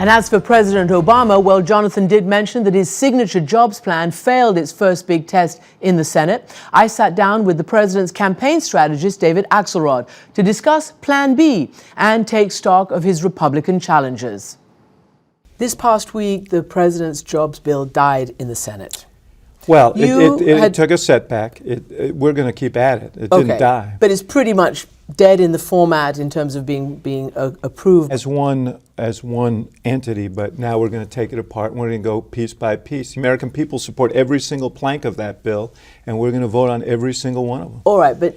And as for President Obama, well, Jonathan did mention that his signature jobs plan failed its first big test in the Senate. I sat down with the president's campaign strategist, David Axelrod, to discuss Plan B and take stock of his Republican challenges. This past week, the president's jobs bill died in the Senate. Well, it took a setback. We're going to keep at it. It didn't die. But it's pretty much dead in the format in terms of being approved as one entity, but now we're going to take it apart and we're going to go piece by piece. The American people support every single plank of that bill, and we're going to vote on every single one of them. All right, but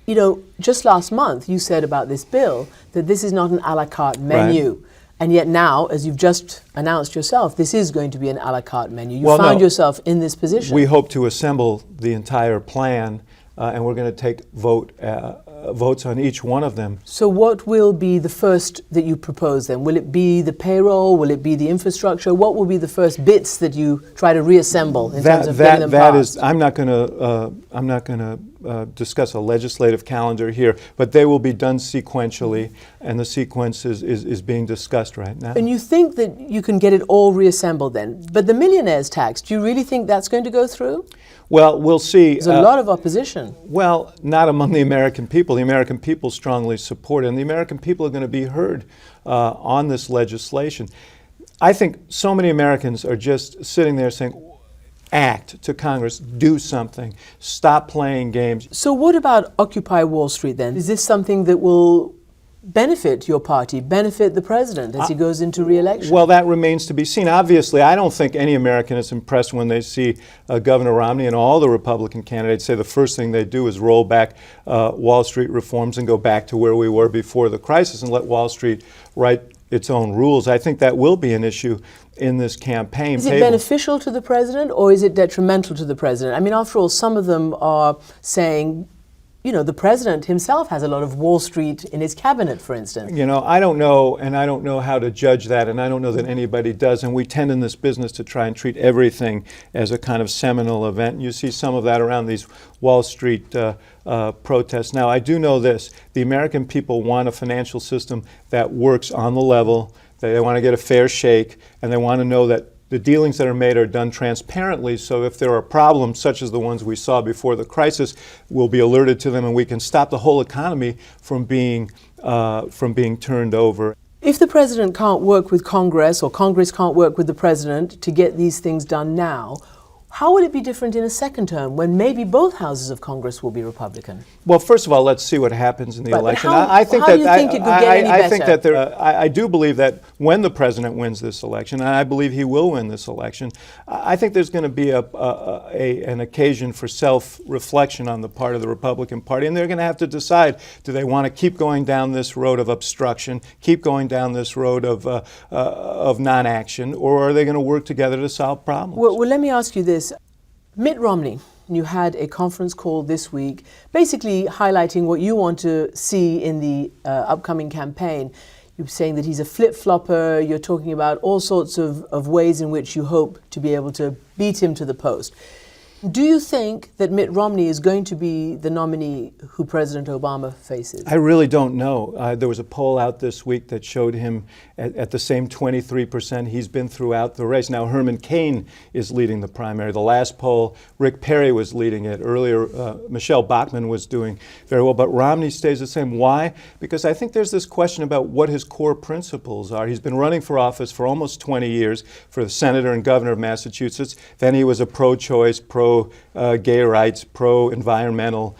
you know, just last month you said about this bill that this is not an a la carte menu. Right. And yet now, as you've just announced yourself, this is going to be an a la carte menu. You found yourself in this position. We hope to assemble the entire plan, and we're going to take votes on each one of them. So what will be the first that you propose then? Will it be the payroll? Will it be the infrastructure? What will be the first bits that you try to reassemble in terms of getting them passed? I'm not going to discuss a legislative calendar here, but they will be done sequentially, and the sequence is being discussed right now. And you think that you can get it all reassembled then? But the millionaire's tax, do you really think that's going to go through? Well, we'll see. There's a lot of opposition. Well, not among the American people. The American people strongly support it, and the American people are going to be heard on this legislation. I think so many Americans are just sitting there saying, act to Congress, do something, stop playing games. So what about Occupy Wall Street then? Is this something that will benefit your party, benefit the president as he goes into re-election? Well, that remains to be seen. Obviously, I don't think any American is impressed when they see Governor Romney and all the Republican candidates say the first thing they do is roll back Wall Street reforms and go back to where we were before the crisis and let Wall Street write its own rules. I think that will be an issue in this campaign. Is it beneficial to the president or is it detrimental to the president? I mean, after all, some of them are saying, you know, the president himself has a lot of Wall Street in his cabinet, for instance. You know, I don't know, and I don't know how to judge that, and I don't know that anybody does, and we tend in this business to try and treat everything as a kind of seminal event. You see some of that around these Wall Street protests. Now, I do know this. The American people want a financial system that works on the level. They want to get a fair shake, and they want to know that the dealings that are made are done transparently, so if there are problems such as the ones we saw before the crisis, we'll be alerted to them and we can stop the whole economy from being turned over. If the president can't work with Congress or Congress can't work with the president to get these things done now, how would it be different in a second term when maybe both houses of Congress will be Republican? Well, first of all, let's see what happens in the election. I think do you think it could get any better? I think that I do believe that when the president wins this election, and I believe he will win this election, I think there's going to be an occasion for self-reflection on the part of the Republican Party, and they're going to have to decide: do they want to keep going down this road of obstruction, keep going down this road of non-action, or are they going to work together to solve problems? Well, let me ask you this. Mitt Romney, you had a conference call this week basically highlighting what you want to see in the upcoming campaign. You're saying that he's a flip-flopper. You're talking about all sorts of ways in which you hope to be able to beat him to the post. Do you think that Mitt Romney is going to be the nominee who President Obama faces? I really don't know. There was a poll out this week that showed him at the same 23% he's been throughout the race. Now Herman Cain is leading the primary. The last poll, Rick Perry was leading it. Earlier, Michelle Bachmann was doing very well, but Romney stays the same. Why? Because I think there's this question about what his core principles are. He's been running for office for almost 20 years for the senator and governor of Massachusetts. Then he was a pro-choice, pro-gay rights, pro-environmental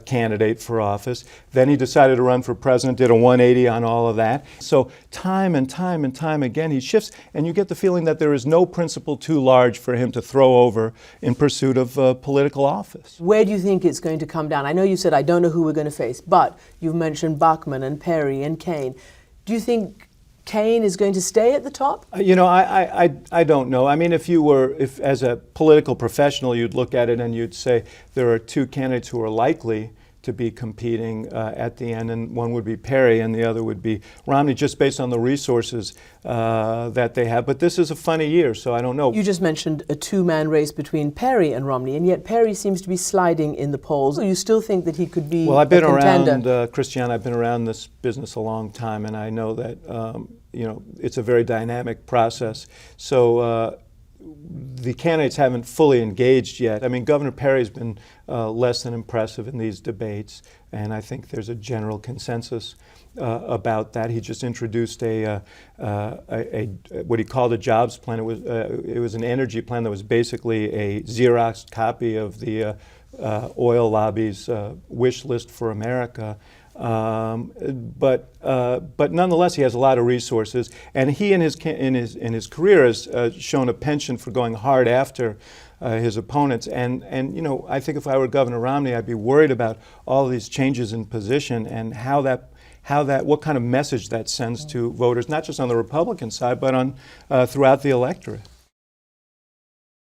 candidate for office. Then he decided to run for president, did a 180 on all of that. So time and time and time again he shifts, and you get the feeling that there is no principle too large for him to throw over in pursuit of political office. Where do you think it's going to come down? I know you said I don't know who we're going to face, but you've mentioned Bachmann and Perry and Cain. Do you think Cain is going to stay at the top? You know, I don't know. I mean, if as a political professional, you'd look at it and you'd say there are two candidates who are likely to be competing at the end, and one would be Perry and the other would be Romney, just based on the resources that they have. But this is a funny year, so I don't know. You just mentioned a two-man race between Perry and Romney, and yet Perry seems to be sliding in the polls. So you still think that he could be Well, I've been a contender? around, Christiane, I've been around this business a long time, and I know that it's a very dynamic process. So the candidates haven't fully engaged yet. I mean, Governor Perry's been less than impressive in these debates, and I think there's a general consensus about that. He just introduced a what he called a jobs plan. It was an energy plan that was basically a Xerox copy of the oil lobby's wish list for America. But nonetheless, he has a lot of resources, and he in his career has shown a penchant for going hard after his opponents. And I think if I were Governor Romney, I'd be worried about all these changes in position and what kind of message that sends to voters, not just on the Republican side, but on throughout the electorate.